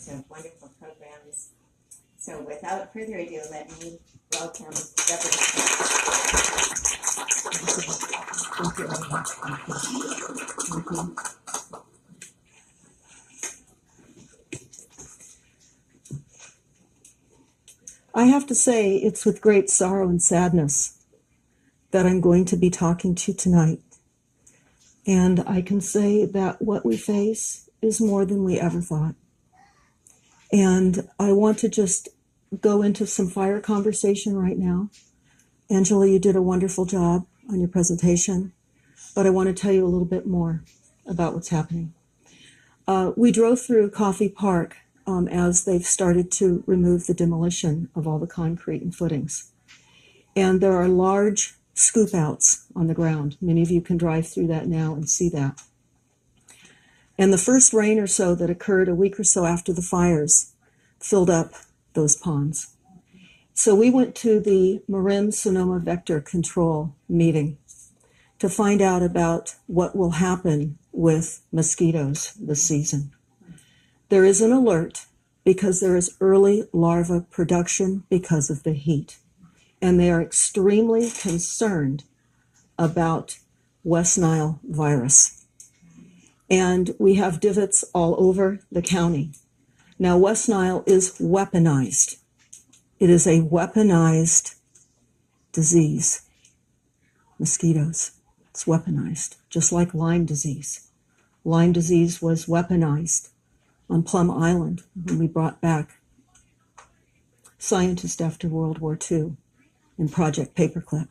of wonderful programs. So without further ado, let me welcome Deborah. I have to say, it's with great sorrow and sadness that I'm going to be talking to you tonight. And I can say that what we face is more than we ever thought. And I want to just go into some fire conversation right now. Angela, you did a wonderful job on your presentation, but I want to tell you a little bit more about what's happening. We drove through Coffey Park as they've started to remove the demolition of all the concrete and footings. And there are large scoop outs on the ground. Many of you can drive through that now and see that. And the first rain or so that occurred a week or so after the fires filled up those ponds. So we went to the Marin Sonoma Vector Control meeting to find out about what will happen with mosquitoes this season. There is an alert because there is early larva production because of the heat. And they are extremely concerned about West Nile virus. And we have divots all over the county. Now, West Nile is weaponized. It is a weaponized disease. Mosquitoes. It's weaponized, just like Lyme disease. Lyme disease was weaponized on Plum Island when we brought back scientists after World War II in Project Paperclip.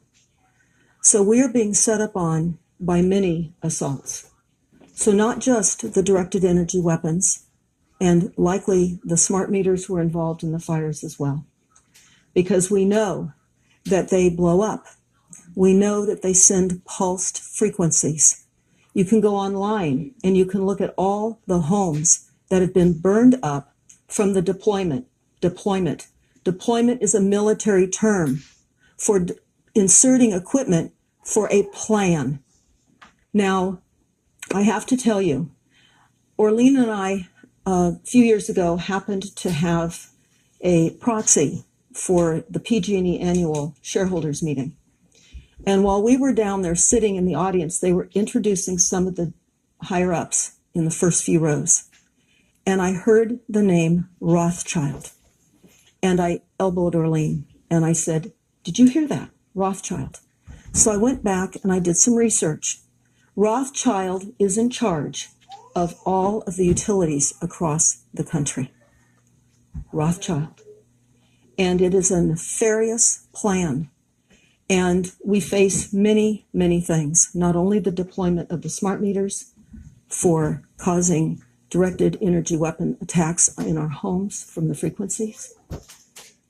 So we are being set up on by many assaults. So not just the directed energy weapons, and likely the smart meters were involved in the fires as well, because we know that they blow up. We know that they send pulsed frequencies. You can go online and you can look at all the homes that have been burned up from the deployment. Deployment is a military term for inserting equipment for a plan. Now, I have to tell you, Orlean and I, a few years ago, happened to have a proxy for the PG&E annual shareholders meeting. And while we were down there sitting in the audience, they were introducing some of the higher ups in the first few rows. And I heard the name Rothschild. And I elbowed Orlean and I said, "Did you hear that? Rothschild." So I went back and I did some research. Rothschild is in charge of all of the utilities across the country. Rothschild. And it is a nefarious plan. And we face many, many things, not only the deployment of the smart meters for causing directed energy weapon attacks in our homes from the frequencies,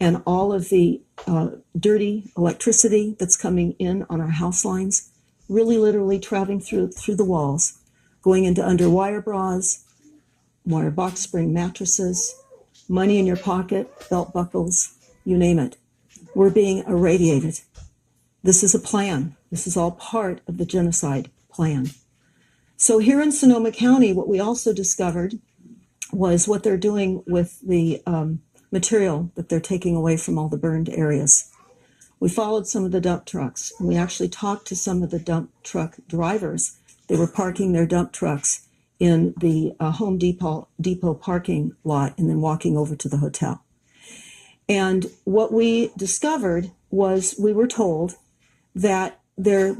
and all of the dirty electricity that's coming in on our house lines, really literally traveling through the walls, going into under wire bras, wire box spring mattresses, money in your pocket, belt buckles, you name it. We're being irradiated. This is a plan. This is all part of the genocide plan. So here in Sonoma County, what we also discovered was what they're doing with the material that they're taking away from all the burned areas. We followed some of the dump trucks, and we actually talked to some of the dump truck drivers. They were parking their dump trucks in the Home Depot parking lot and then walking over to the hotel. And what we discovered was we were told that they're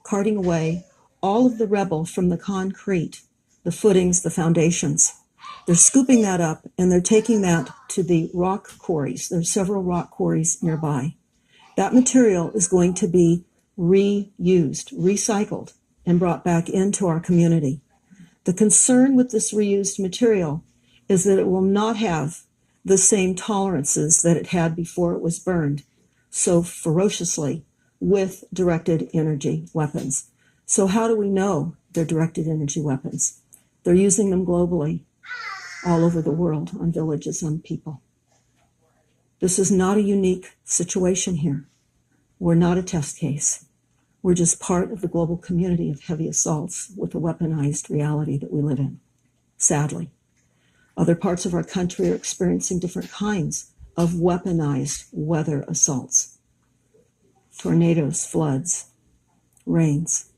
carting away all of the rubble from the concrete, the footings, the foundations. They're scooping that up and they're taking that to the rock quarries. There's several rock quarries nearby. That material is going to be reused, recycled, and brought back into our community. The concern with this reused material is that it will not have the same tolerances that it had before it was burned so ferociously with directed energy weapons. So how do we know they're directed energy weapons? They're using them globally, all over the world, on villages, on people. This is not a unique situation here. We're not a test case. We're just part of the global community of heavy assaults with the weaponized reality that we live in, sadly. Other parts of our country are experiencing different kinds of weaponized weather assaults. Tornadoes, floods, rains.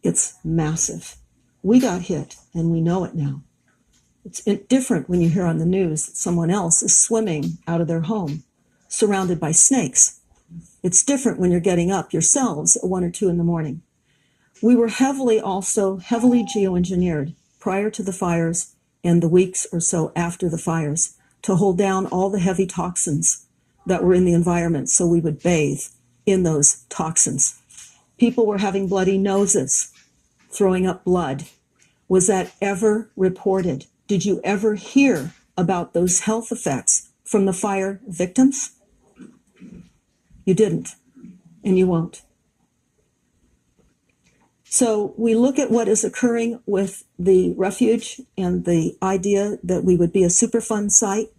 It's massive. We got hit, and we know it now. It's different when you hear on the news that someone else is swimming out of their home, surrounded by snakes. It's different when you're getting up yourselves at 1 or 2 in the morning. We were heavily geoengineered prior to the fires and the weeks or so after the fires to hold down all the heavy toxins that were in the environment so we would bathe in those toxins. People were having bloody noses, throwing up blood. Was that ever reported? Did you ever hear about those health effects from the fire victims? You didn't, and you won't. So we look at what is occurring with the refuge and the idea that we would be a Superfund site.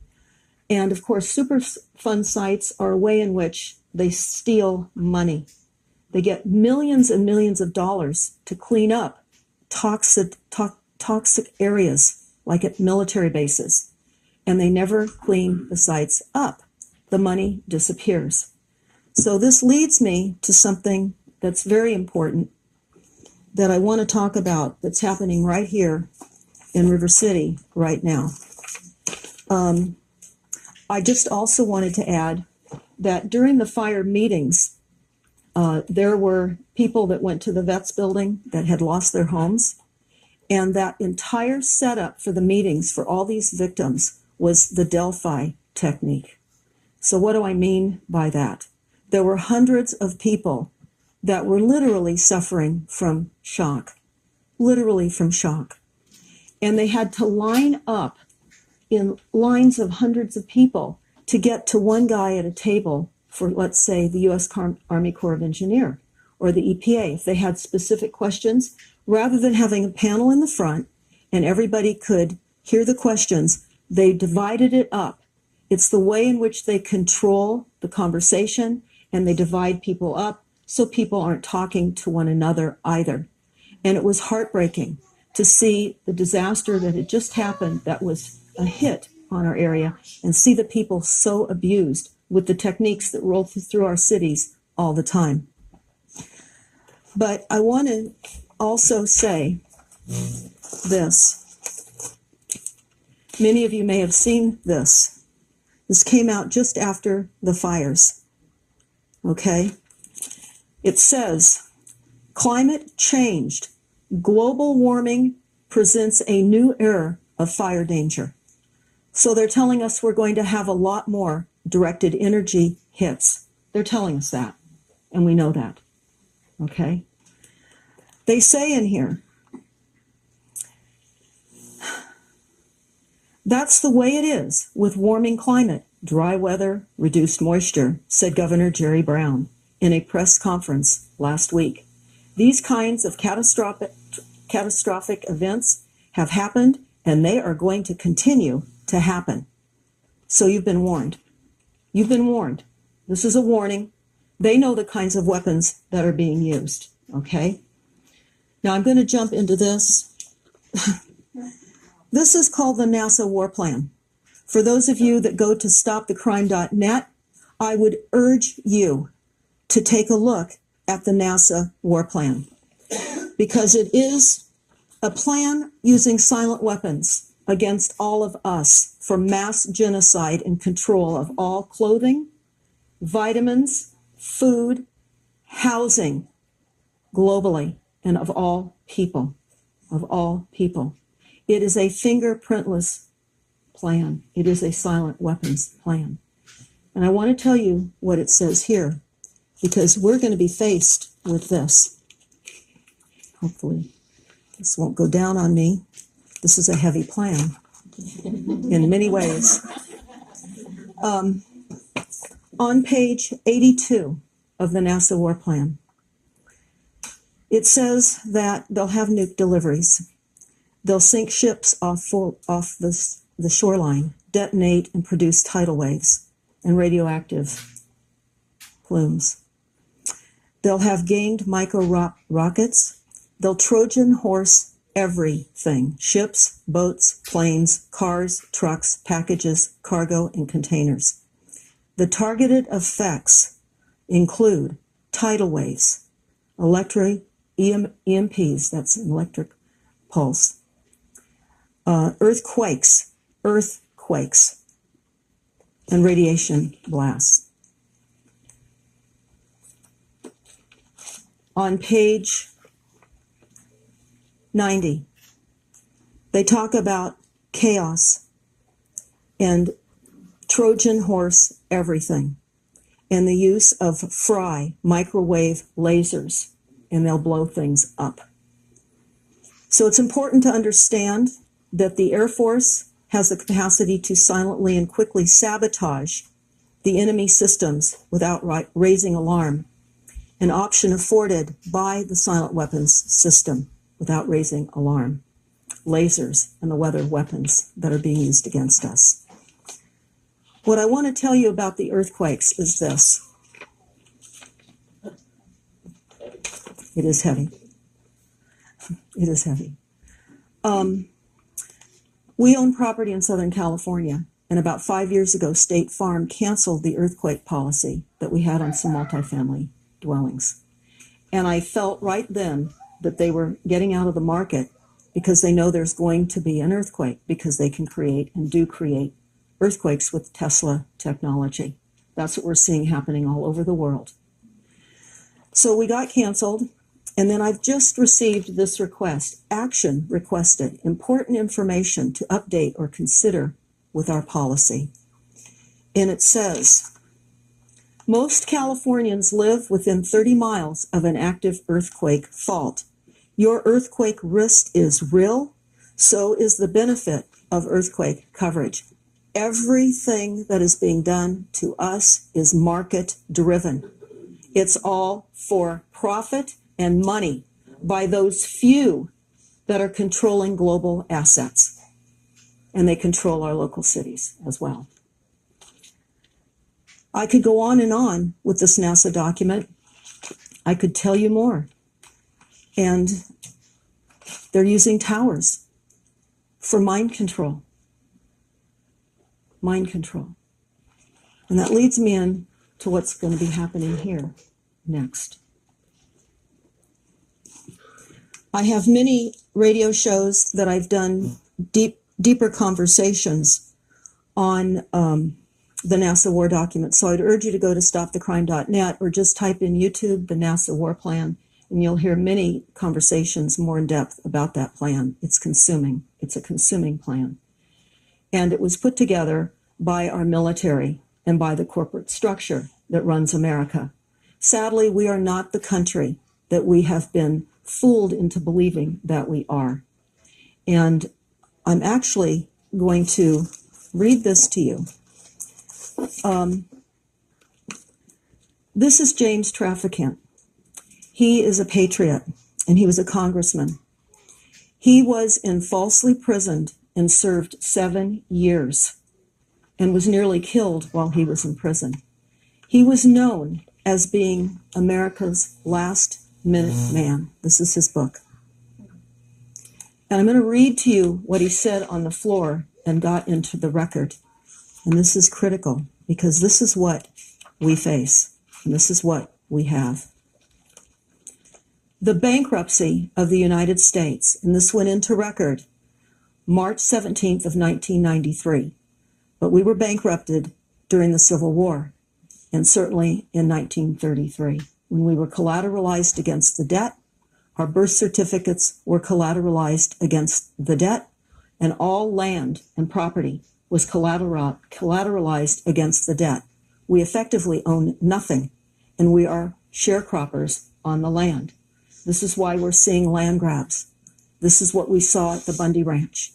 And of course, Superfund sites are a way in which they steal money. They get millions and millions of dollars to clean up toxic areas, like at military bases. And they never clean the sites up. The money disappears. So this leads me to something that's very important that I want to talk about that's happening right here in River City right now. I just also wanted to add that during the fire meetings, there were people that went to the vets building that had lost their homes. And that entire setup for the meetings for all these victims was the Delphi technique. So what do I mean by that? There were hundreds of people that were literally suffering from shock, literally from shock. And they had to line up in lines of hundreds of people to get to one guy at a table for, let's say, the U.S. Army Corps of Engineers or the EPA. If they had specific questions, rather than having a panel in the front and everybody could hear the questions, they divided it up. It's the way in which they control the conversation, and they divide people up so people aren't talking to one another either. And it was heartbreaking to see the disaster that had just happened that was a hit on our area and see the people so abused with the techniques that roll through our cities all the time. But I want to also say this. Many of you may have seen this. This came out just after the fires. Okay? It says, climate changed. Global warming presents a new era of fire danger. So they're telling us we're going to have a lot more directed energy hits. They're telling us that, and we know that. Okay? They say in here, that's the way it is with warming climate, dry weather, reduced moisture, said Governor Jerry Brown in a press conference last week. These kinds of catastrophic events have happened, and they are going to continue to happen. So you've been warned. You've been warned. This is a warning. They know the kinds of weapons that are being used, okay? Now I'm going to jump into this. This is called the NASA War Plan. For those of you that go to stopthecrime.net, I would urge you to take a look at the NASA War Plan, because it is a plan using silent weapons against all of us for mass genocide and control of all clothing, vitamins, food, housing, globally, and of all people, of all people. It is a fingerprintless plan. It is a silent weapons plan. And I want to tell you what it says here, because we're going to be faced with this. Hopefully, this won't go down on me. This is a heavy plan in many ways. On page 82 of the NASA War Plan, it says that they'll have nuke deliveries. They'll sink ships off the shoreline, detonate and produce tidal waves and radioactive plumes. They'll have gained micro rockets. They'll Trojan horse everything: ships, boats, planes, cars, trucks, packages, cargo, and containers. The targeted effects include tidal waves, EMPs, that's an electric pulse, earthquakes, and radiation blasts. On page 90, they talk about chaos and Trojan horse everything, and the use of microwave lasers, and they'll blow things up. So it's important to understand that the Air Force has the capacity to silently and quickly sabotage the enemy systems without raising alarm, an option afforded by the silent weapons system without raising alarm. Lasers and the weather weapons that are being used against us. What I want to tell you about the earthquakes is this. It is heavy. It is heavy. We own property in Southern California, and about 5 years ago, State Farm canceled the earthquake policy that we had on some multifamily dwellings. And I felt right then that they were getting out of the market because they know there's going to be an earthquake, because they can create and do create earthquakes with Tesla technology. That's what we're seeing happening all over the world. So we got canceled, and then I've just received this request, action requested, important information to update or consider with our policy. And it says, most Californians live within 30 miles of an active earthquake fault. Your earthquake risk is real, so is the benefit of earthquake coverage. Everything that is being done to us is market driven. It's all for profit and money by those few that are controlling global assets. And they control our local cities as well. I could go on with this NASA document. I could tell you more. And they're using towers for mind control. Mind control. And that leads me in to what's going to be happening here next. I have many radio shows that I've done deeper conversations on the NASA war document. So I'd urge you to go to stopthecrime.net or just type in YouTube, the NASA war plan, and you'll hear many conversations more in depth about that plan. It's consuming. It's a consuming plan. And it was put together by our military and by the corporate structure that runs America. Sadly, we are not the country that we have been fooled into believing that we are. And I'm actually going to read this to you. This is James Traficant. He is a patriot, and he was a congressman. He was falsely imprisoned and served 7 years and was nearly killed while he was in prison. He was known as being America's last minute man. This is his book. And I'm going to read to you what he said on the floor and got into the record. And this is critical because this is what we face, and this is what we have. The bankruptcy of the United States, and this went into record March 17th of 1993. But we were bankrupted during the Civil War, and certainly in 1933, when we were collateralized against the debt. Our birth certificates were collateralized against the debt, and all land and property was collateralized against the debt. We effectively own nothing, and we are sharecroppers on the land. This is why we're seeing land grabs. This is what we saw at the Bundy Ranch.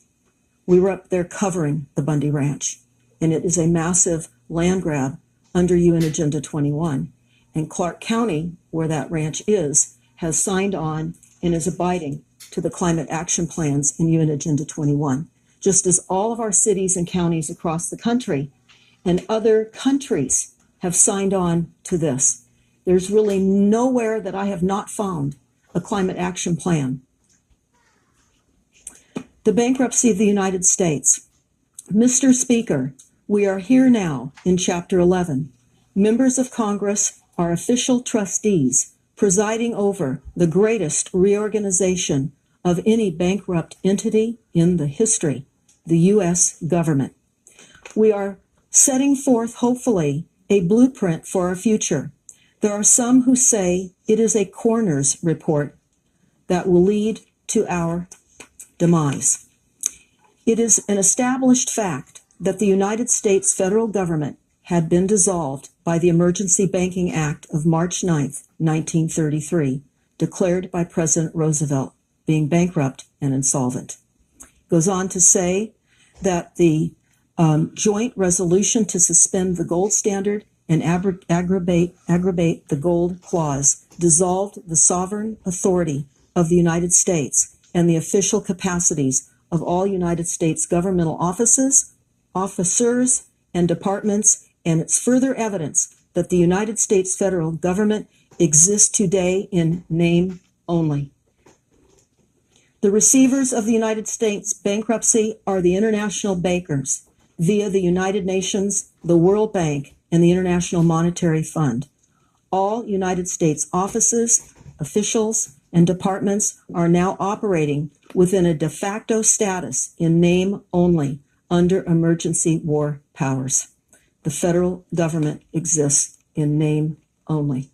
We were up there covering the Bundy Ranch, and it is a massive land grab under UN Agenda 21. And Clark County, where that ranch is, has signed on and is abiding to the climate action plans in UN Agenda 21, just as all of our cities and counties across the country and other countries have signed on to this. There's really nowhere that I have not found a climate action plan The bankruptcy of the United States. Mr. Speaker, we are here now in Chapter 11. Members of Congress are official trustees presiding over the greatest reorganization of any bankrupt entity in the history, the U.S. government. We are setting forth, hopefully, a blueprint for our future. There are some who say it is a coroner's report that will lead to our demise. It is an established fact that the United States federal government had been dissolved by the Emergency Banking Act of March 9th, 1933, declared by President Roosevelt, being bankrupt and insolvent. Goes on to say that the joint resolution to suspend the gold standard and aggravate the gold clause dissolved the sovereign authority of the United States and the official capacities of all United States governmental officers, and departments, and it's further evidence that the United States federal government exists today in name only. The receivers of the United States bankruptcy are the international bankers via the United Nations, the World Bank, and the International Monetary Fund. All United States offices, officials, and departments are now operating within a de facto status in name only under emergency war powers. The federal government exists in name only.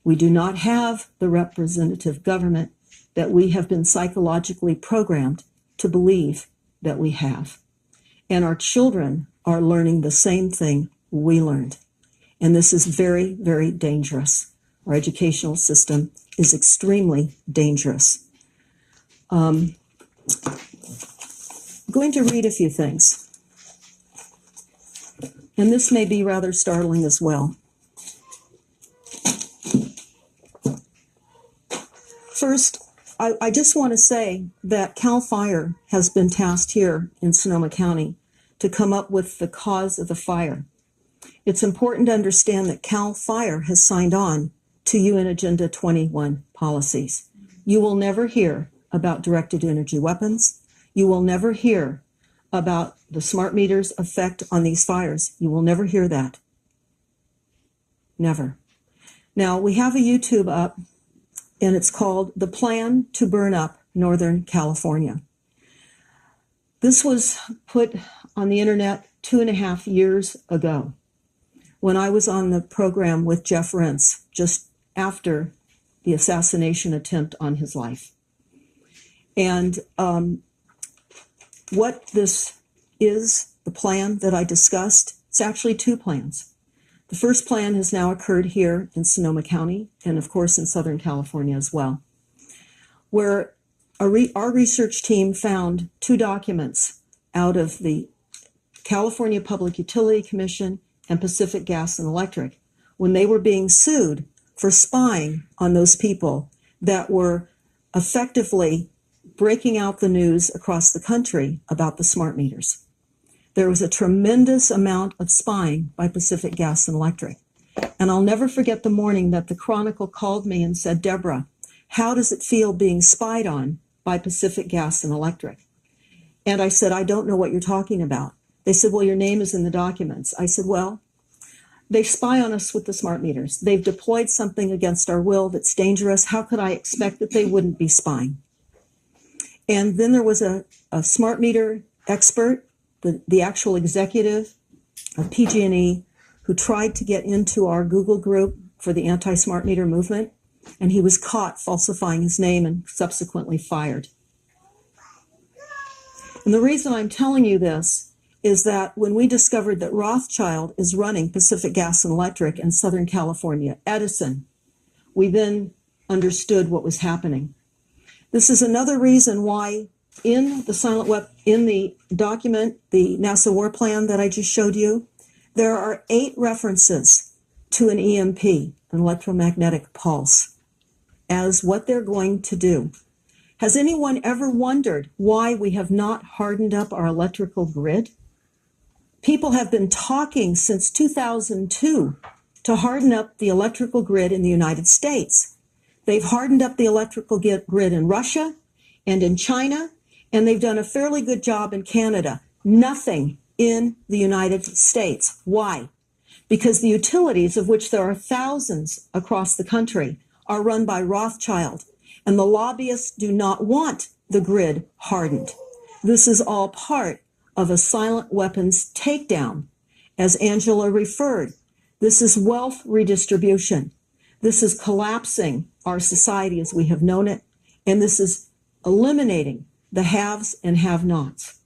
We do not have the representative government that we have been psychologically programmed to believe that we have. And our children are learning the same thing we learned. And this is very, very dangerous. Our educational system is extremely dangerous. I'm going to read a few things. And this may be rather startling as well. First, I just want to say that CAL FIRE has been tasked here in Sonoma County to come up with the cause of the fire. It's important to understand that CAL FIRE has signed on to UN Agenda 21 policies. You will never hear about directed energy weapons. You will never hear about the smart meters' effect on these fires. You will never hear that. Never. Now, we have a YouTube up, and it's called The Plan to Burn Up Northern California. This was put on the internet 2.5 years ago when I was on the program with Jeff Rense just after the assassination attempt on his life. And what this is, the plan that I discussed, it's actually two plans. The first plan has now occurred here in Sonoma County and, of course, in Southern California as well, where our research team found 2 documents out of the California Public Utility Commission and Pacific Gas and Electric when they were being sued for spying on those people that were effectively breaking out the news across the country about the smart meters. There was a tremendous amount of spying by Pacific Gas and Electric. And I'll never forget the morning that the Chronicle called me and said, "Deborah, how does it feel being spied on by Pacific Gas and Electric?" And I said, "I don't know what you're talking about." They said, "Well, your name is in the documents." I said, "Well, they spy on us with the smart meters. They've deployed something against our will that's dangerous. How could I expect that they wouldn't be spying?" And then there was a smart meter expert, the actual executive of PG&E, who tried to get into our Google group for the anti-smart meter movement, and he was caught falsifying his name and subsequently fired. And the reason I'm telling you this is that when we discovered that Rothschild is running Pacific Gas and Electric in Southern California, Edison, we then understood what was happening. This is another reason why in the document, the NASA War Plan that I just showed you, there are 8 references to an EMP, an electromagnetic pulse, as what they're going to do. Has anyone ever wondered why we have not hardened up our electrical grid? People have been talking since 2002 to harden up the electrical grid in the United States. They've hardened up the electrical grid in Russia and in China, And they've done a fairly good job in Canada. Nothing in the United States. Why? Because the utilities, of which there are thousands across the country, are run by Rothschild, and the lobbyists do not want the grid hardened. This is all part of a silent weapons takedown. As Angela referred, this is wealth redistribution. This is collapsing our society as we have known it, and this is eliminating the haves and have-nots.